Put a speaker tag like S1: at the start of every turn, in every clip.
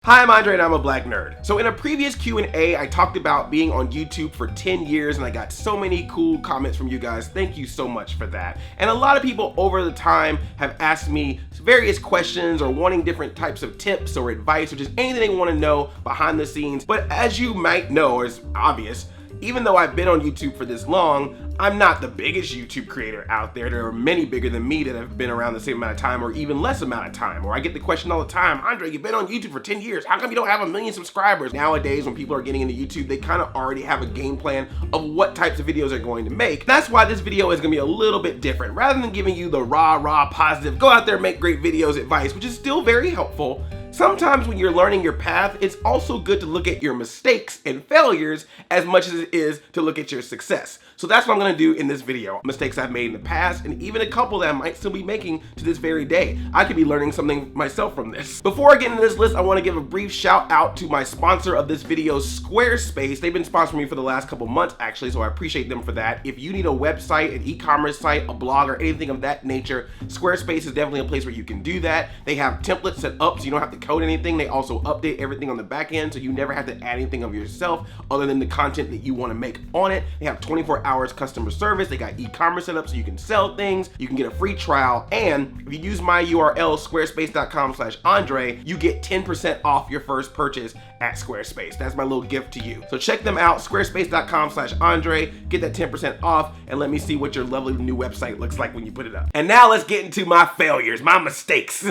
S1: Hi, I'm Andre and I'm a black nerd. So in a previous Q&A, I talked about being on YouTube for 10 years and I got so many cool comments from you guys. Thank you so much for that. And a lot of people over the time have asked me various questions or wanting different types of tips or advice or just anything they want to know behind the scenes. But as you might know, or it's obvious, even though I've been on YouTube for this long, I'm not the biggest YouTube creator out there. There are many bigger than me that have been around the same amount of time or even less amount of time. Or I get the question all the time, Andre, you've been on YouTube for 10 years. How come you don't have 1 million subscribers? Nowadays, when people are getting into YouTube, they kind of already have a game plan of what types of videos they're going to make. That's why this video is gonna be a little bit different. Rather than giving you the raw, positive, go out there and make great videos advice, which is still very helpful, sometimes when you're learning your path, it's also good to look at your mistakes and failures as much as it is to look at your success. So that's what I'm gonna do in this video. Mistakes I've made in the past, and even a couple that I might still be making to this very day. I could be learning something myself from this. Before I get into this list, I wanna give a brief shout out to my sponsor of this video, Squarespace. They've been sponsoring me for the last couple months actually, so I appreciate them for that. If you need a website, an e-commerce site, a blog, or anything of that nature, Squarespace is definitely a place where you can do that. They have templates set up so you don't have to code anything. They also update everything on the back end so you never have to add anything of yourself other than the content that you want to make on it. They have 24 hours customer service. They got e-commerce set up so you can sell things. You can get a free trial, and if you use my URL squarespace.com/Andre, you get 10% off your first purchase at Squarespace. That's my little gift to you. So check them out, squarespace.com/Andre, get that 10% off, and let me see what your lovely new website looks like when you put it up. And now let's get into my failures, my mistakes,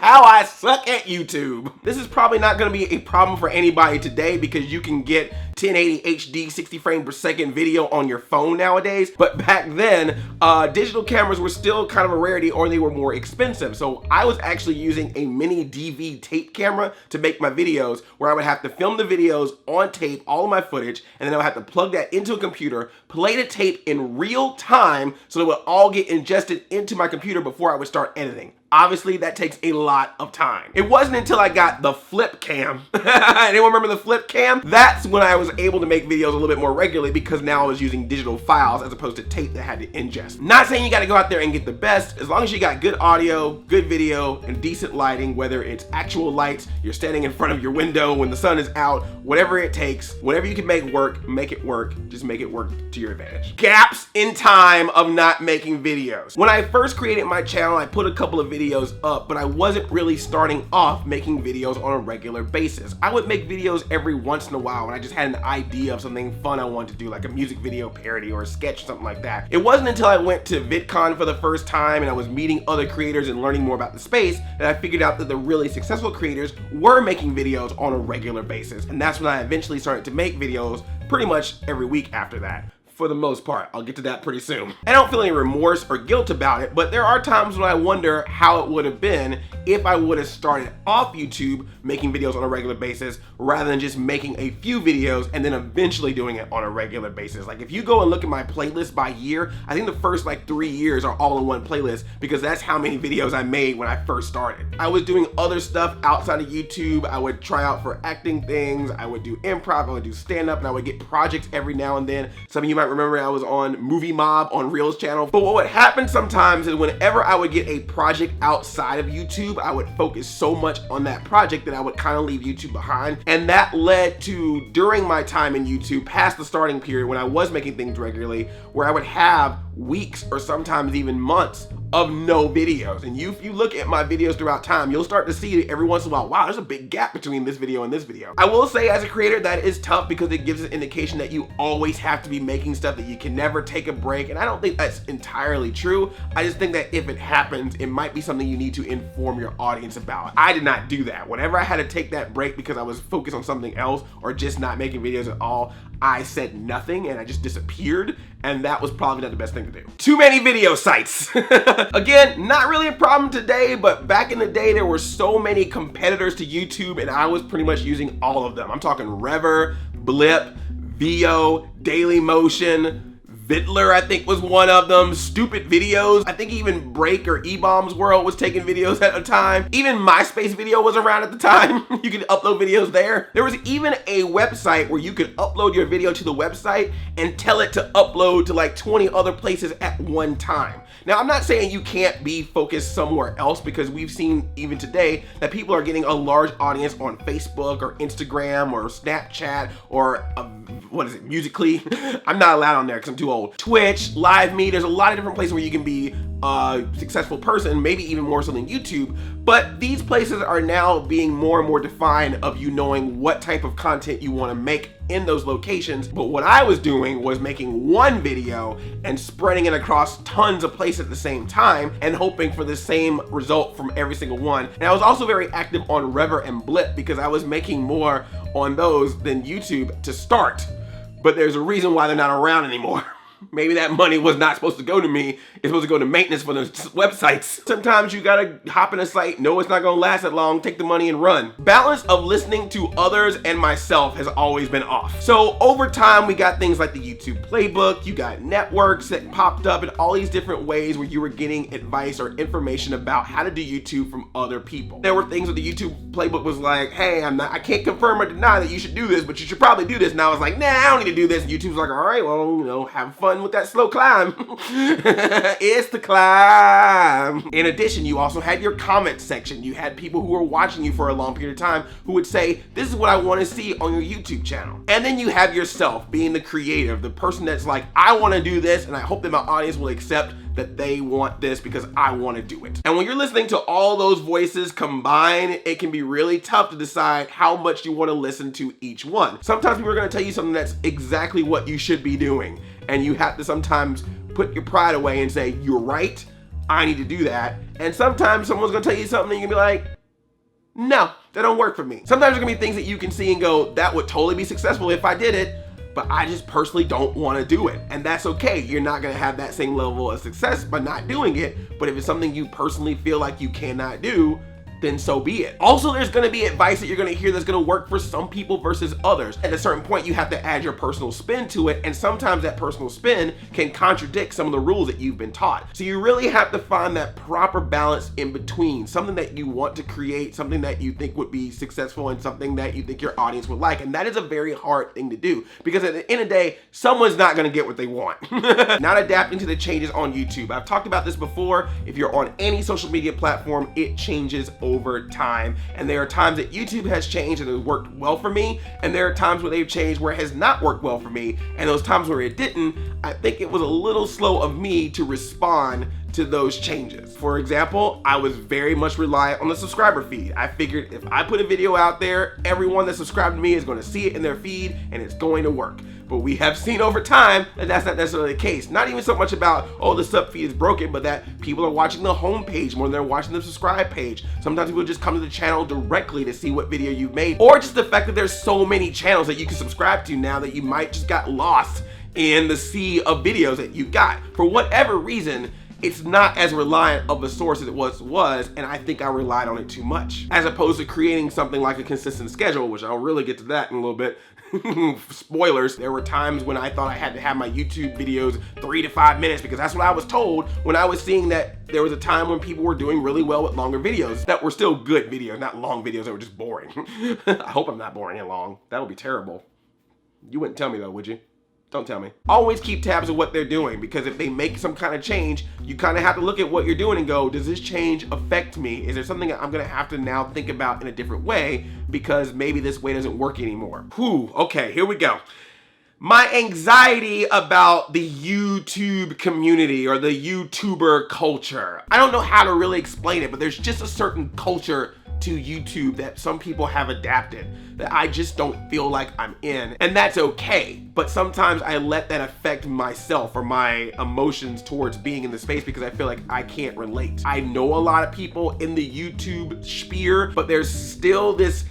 S1: how I suck at YouTube. This is probably not gonna be a problem for anybody today because you can get 1080 HD 60 frames per second video on your phone nowadays. But back then, digital cameras were still kind of a rarity, or they were more expensive. So I was actually using a mini DV tape camera to make my videos, where I would have to film the videos on tape, all of my footage, and then I would have to plug that into a computer, play the tape in real time so it would all get ingested into my computer before I would start editing. Obviously, that takes a lot of time. It wasn't until I got the flip cam. Anyone remember the flip cam? That's when I was able to make videos a little bit more regularly because now I was using digital files as opposed to tape that had to ingest. Not saying you gotta go out there and get the best, as long as you got good audio, good video, and decent lighting, whether it's actual lights, you're standing in front of your window when the sun is out, whatever it takes, whatever you can make it work, just make it work to your advantage. Gaps in time of not making videos. When I first created my channel, I put a couple of videos up, but I wasn't really starting off making videos on a regular basis. I would make videos every once in a while when I just had an idea of something fun I wanted to do, like a music video parody or a sketch, something like that. It wasn't until I went to VidCon for the first time and I was meeting other creators and learning more about the space that I figured out that the really successful creators were making videos on a regular basis. And that's when I eventually started to make videos pretty much every week after that. For the most part. I'll get to that pretty soon. I don't feel any remorse or guilt about it, but there are times when I wonder how it would have been if I would have started off YouTube making videos on a regular basis rather than just making a few videos and then eventually doing it on a regular basis. Like if you go and look at my playlist by year, I think the first like 3 years are all in one playlist because that's how many videos I made when I first started. I was doing other stuff outside of YouTube. I would try out for acting things. I would do improv, I would do stand-up, and I would get projects every now and then. Some of you might remember I was on Movie Mob on Reel's channel. But what would happen sometimes is whenever I would get a project outside of YouTube, I would focus so much on that project that I would kind of leave YouTube behind. And that led to, during my time in YouTube, past the starting period when I was making things regularly, where I would have weeks or sometimes even months of no videos. And if you look at my videos throughout time, you'll start to see every once in a while, wow, there's a big gap between this video and this video. I will say as a creator, that is tough because it gives an indication that you always have to be making stuff, that you can never take a break. And I don't think that's entirely true. I just think that if it happens, it might be something you need to inform your audience about. I did not do that. Whenever I had to take that break because I was focused on something else or just not making videos at all, I said nothing and I just disappeared, and that was probably not the best thing to do. Too many video sites. Again, not really a problem today, but back in the day, there were so many competitors to YouTube and I was pretty much using all of them. I'm talking Rever, Blip, VO, Dailymotion, Vittler, I think, was one of them. Stupid videos. I think even Break or E-Bombs World was taking videos at a time. Even MySpace Video was around at the time. You could upload videos there. There was even a website where you could upload your video to the website and tell it to upload to like 20 other places at one time. Now, I'm not saying you can't be focused somewhere else, because we've seen even today that people are getting a large audience on Facebook or Instagram or Snapchat or what is it, Musical.ly? I'm not allowed on there because I'm too old. Twitch, Live Me, there's a lot of different places where you can be a successful person, maybe even more so than YouTube. But these places are now being more and more defined of you knowing what type of content you want to make in those locations. But what I was doing was making one video and spreading it across tons of places at the same time and hoping for the same result from every single one. And I was also very active on Rever and Blip because I was making more on those than YouTube to start. But there's a reason why they're not around anymore. Maybe that money was not supposed to go to me. It's supposed to go to maintenance for the websites. Sometimes you gotta hop in a site, know it's not gonna last that long, take the money and run. Balance of listening to others and myself has always been off. So over time, we got things like the YouTube playbook, you got networks that popped up in all these different ways where you were getting advice or information about how to do YouTube from other people. There were things where the YouTube playbook was like, hey, I can't confirm or deny that you should do this, but you should probably do this. And I was like, nah, I don't need to do this. And YouTube's like, all right, well, you know, have fun with that slow climb. It's the climb. In addition, you also had your comment section. You had people who were watching you for a long period of time who would say, this is what I want to see on your YouTube channel. And then you have yourself being the creative, the person that's like, I want to do this and I hope that my audience will accept that they want this because I want to do it. And when you're listening to all those voices combined, it can be really tough to decide how much you want to listen to each one. Sometimes people are going to tell you something that's exactly what you should be doing. And you have to sometimes put your pride away and say, you're right, I need to do that. And sometimes someone's gonna tell you something and you can be like, no, that don't work for me. Sometimes there's gonna be things that you can see and go, that would totally be successful if I did it, but I just personally don't wanna do it. And that's okay. You're not gonna have that same level of success by not doing it. But if it's something you personally feel like you cannot do, then so be it. Also, there's gonna be advice that you're gonna hear that's gonna work for some people versus others. At a certain point, you have to add your personal spin to it, and sometimes that personal spin can contradict some of the rules that you've been taught. So you really have to find that proper balance in between, something that you want to create, something that you think would be successful, and something that you think your audience would like. And that is a very hard thing to do, because at the end of the day, someone's not gonna get what they want. Not adapting to the changes on YouTube. I've talked about this before. If you're on any social media platform, it changes over time. And there are times that YouTube has changed and it worked well for me, and there are times where they've changed where it has not worked well for me. And those times where it didn't, I think it was a little slow of me to respond to those changes. For example, I was very much reliant on the subscriber feed. I figured if I put a video out there, everyone that subscribed to me is going to see it in their feed and it's going to work. But we have seen over time that that's not necessarily the case. Not even so much about, oh, the sub feed is broken, but that people are watching the home page more than they're watching the subscribe page. Sometimes people just come to the channel directly to see what video you've made, or just the fact that there's so many channels that you can subscribe to now that you might just got lost in the sea of videos that you got. For whatever reason, it's not as reliant of a source as it was, and I think I relied on it too much. As opposed to creating something like a consistent schedule, which I'll really get to that in a little bit. Spoilers, there were times when I thought I had to have my YouTube videos 3 to 5 minutes because that's what I was told when I was seeing that there was a time when people were doing really well with longer videos that were still good videos, not long videos that were just boring. I hope I'm not boring and long. That would be terrible. You wouldn't tell me though, would you? Don't tell me. Always keep tabs of what they're doing, because if they make some kind of change, you kind of have to look at what you're doing and go, does this change affect me? Is there something that I'm gonna have to now think about in a different way because maybe this way doesn't work anymore? Whew, okay, here we go. My anxiety about the YouTube community or the YouTuber culture. I don't know how to really explain it, but there's just a certain culture to YouTube that some people have adapted that I just don't feel like I'm in, and that's okay. But sometimes I let that affect myself or my emotions towards being in the space because I feel like I can't relate. I know a lot of people in the YouTube sphere, but there's still this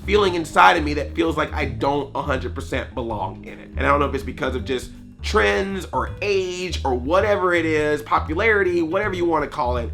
S1: feeling inside of me that feels like I don't 100% belong in it. And I don't know if it's because of just trends or age or whatever it is, popularity, whatever you want to call it.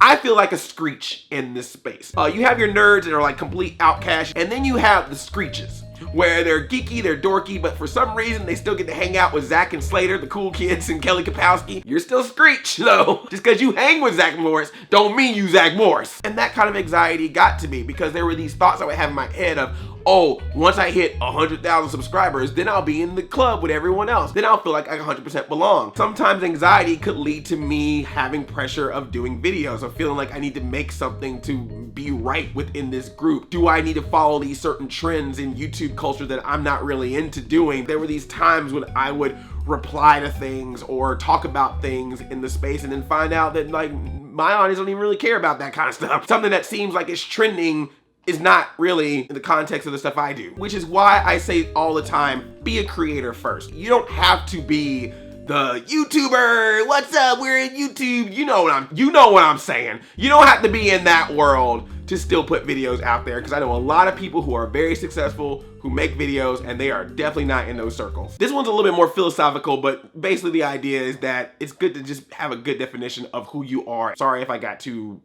S1: I feel like a screech in this space. You have your nerds that are like complete outcasts, and then you have the screeches, where they're geeky, they're dorky, but for some reason they still get to hang out with Zach and Slater, the cool kids, and Kelly Kapowski. You're still Screech, though. Just because you hang with Zach Morris don't mean you Zach Morris. And that kind of anxiety got to me because there were these thoughts I would have in my head of, oh, once I hit 100,000 subscribers, then I'll be in the club with everyone else. Then I'll feel like I 100% belong. Sometimes anxiety could lead to me having pressure of doing videos, of feeling like I need to make something to be right within this group. Do I need to follow these certain trends in YouTube culture that I'm not really into doing? There were these times when I would reply to things or talk about things in the space and then find out that like my audience don't even really care about that kind of stuff. Something that seems like it's trending is not really in the context of the stuff I do, which is why I say all the time, be a creator first. You don't have to be the YouTuber, what's up, we're in YouTube. You know what I'm saying. You don't have to be in that world to still put videos out there, because I know a lot of people who are very successful who make videos and they are definitely not in those circles. This one's a little bit more philosophical, but basically the idea is that it's good to just have a good definition of who you are. Sorry if I got too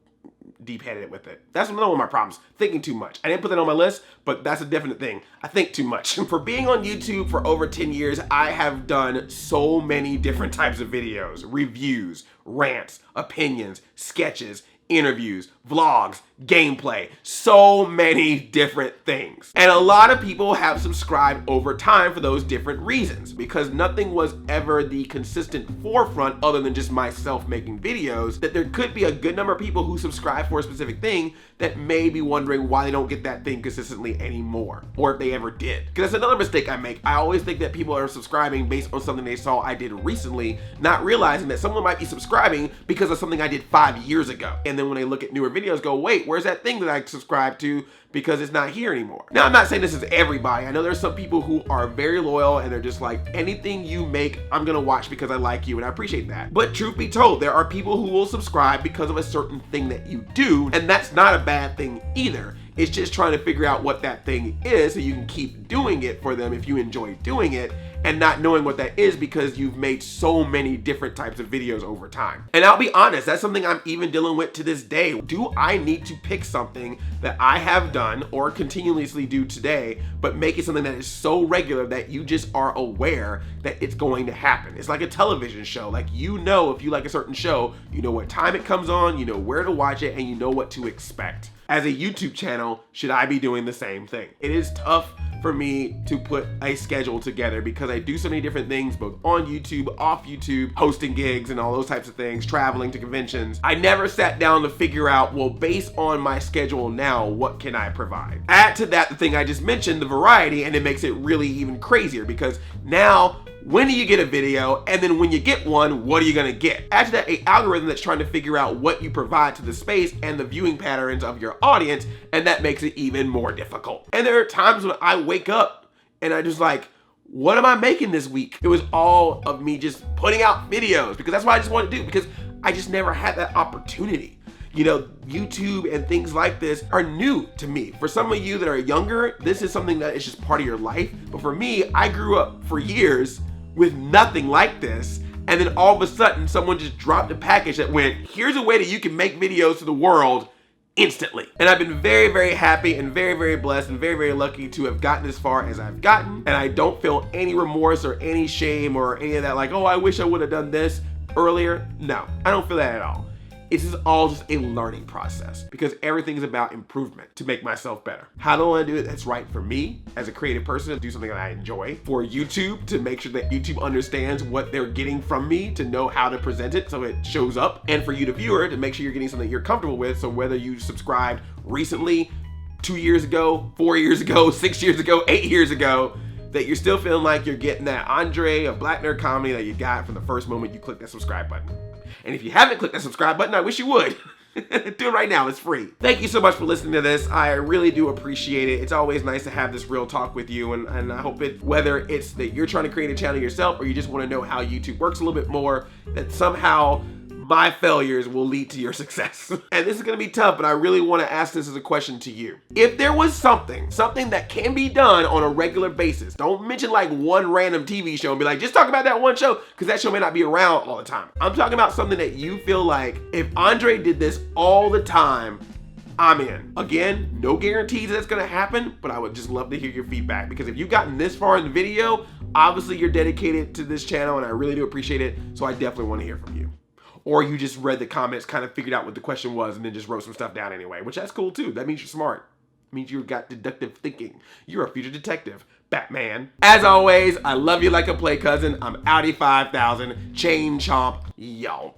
S1: deep-headed with it. That's another one of my problems, thinking too much. I didn't put that on my list, but that's a definite thing. I think too much. For being on YouTube for over 10 years, I have done so many different types of videos, reviews, rants, opinions, sketches, interviews, vlogs, gameplay, so many different things. And a lot of people have subscribed over time for those different reasons, because nothing was ever the consistent forefront other than just myself making videos, that there could be a good number of people who subscribe for a specific thing that may be wondering why they don't get that thing consistently anymore, or if they ever did. Because that's another mistake I make. I always think that people are subscribing based on something they saw I did recently, not realizing that someone might be subscribing because of something I did 5 years ago. And then when they look at newer videos, go, wait, where's that thing that I subscribed to, because it's not here anymore. Now, I'm not saying this is everybody. I know there's some people who are very loyal and they're just like, anything you make, I'm gonna watch because I like you, and I appreciate that. But truth be told, there are people who will subscribe because of a certain thing that you do, and that's not a bad thing either. It's just trying to figure out what that thing is so you can keep doing it for them if you enjoy doing it, and not knowing what that is because you've made so many different types of videos over time. And I'll be honest, that's something I'm even dealing with to this day. Do I need to pick something that I have done or continuously do today, but make it something that is so regular that you just are aware that it's going to happen? It's like a television show. Like, you know, if you like a certain show, you know what time it comes on, you know where to watch it, and you know what to expect. As a YouTube channel, should I be doing the same thing? It is tough for me to put a schedule together because I do so many different things, both on YouTube, off YouTube, hosting gigs and all those types of things, traveling to conventions. I never sat down to figure out, well, based on my schedule now, what can I provide? Add to that the thing I just mentioned, the variety, and it makes it really even crazier, because now, when do you get a video? And then when you get one, what are you gonna get? Add to that an algorithm that's trying to figure out what you provide to the space and the viewing patterns of your audience, and that makes it even more difficult. And there are times when I wake up and I just like, what am I making this week? It was all of me just putting out videos because that's what I just want to do, because I just never had that opportunity. You know, YouTube and things like this are new to me. For some of you that are younger, this is something that is just part of your life. But for me, I grew up for years with nothing like this, and then all of a sudden someone just dropped a package that went, here's a way that you can make videos to the world instantly. And I've been very, very happy and very, very blessed and very, very lucky to have gotten as far as I've gotten, and I don't feel any remorse or any shame or any of that, like, oh, I wish I would have done this earlier. No, I don't feel that at all. It's just all just a learning process, because everything is about improvement to make myself better. How do I do it that's right for me as a creative person, to do something that I enjoy? For YouTube, to make sure that YouTube understands what they're getting from me, to know how to present it so it shows up. And for you, the viewer, to make sure you're getting something you're comfortable with. So whether you subscribed recently, 2 years ago, 4 years ago, 6 years ago, 8 years ago, that you're still feeling like you're getting that Andre of Black Nerd Comedy that you got from the first moment you click that subscribe button. And if you haven't clicked that subscribe button, I wish you would. Do it right now, it's free. Thank you so much for listening to this. I really do appreciate it. It's always nice to have this real talk with you, and I hope it, whether it's that you're trying to create a channel yourself or you just want to know how YouTube works a little bit more, that somehow my failures will lead to your success. And this is gonna be tough, but I really wanna ask this as a question to you. If there was something that can be done on a regular basis, don't mention like one random TV show and be like, just talk about that one show, because that show may not be around all the time. I'm talking about something that you feel like, if Andre did this all the time, I'm in. Again, no guarantees that's gonna happen, but I would just love to hear your feedback, because if you've gotten this far in the video, obviously you're dedicated to this channel and I really do appreciate it, so I definitely want to hear from you. Or you just read the comments, kind of figured out what the question was, and then just wrote some stuff down anyway, which that's cool too. That means you're smart. It means you've got deductive thinking. You're a future detective, Batman. As always, I love you like a play cousin. I'm Audi 5000, Chain Chomp, Yomp.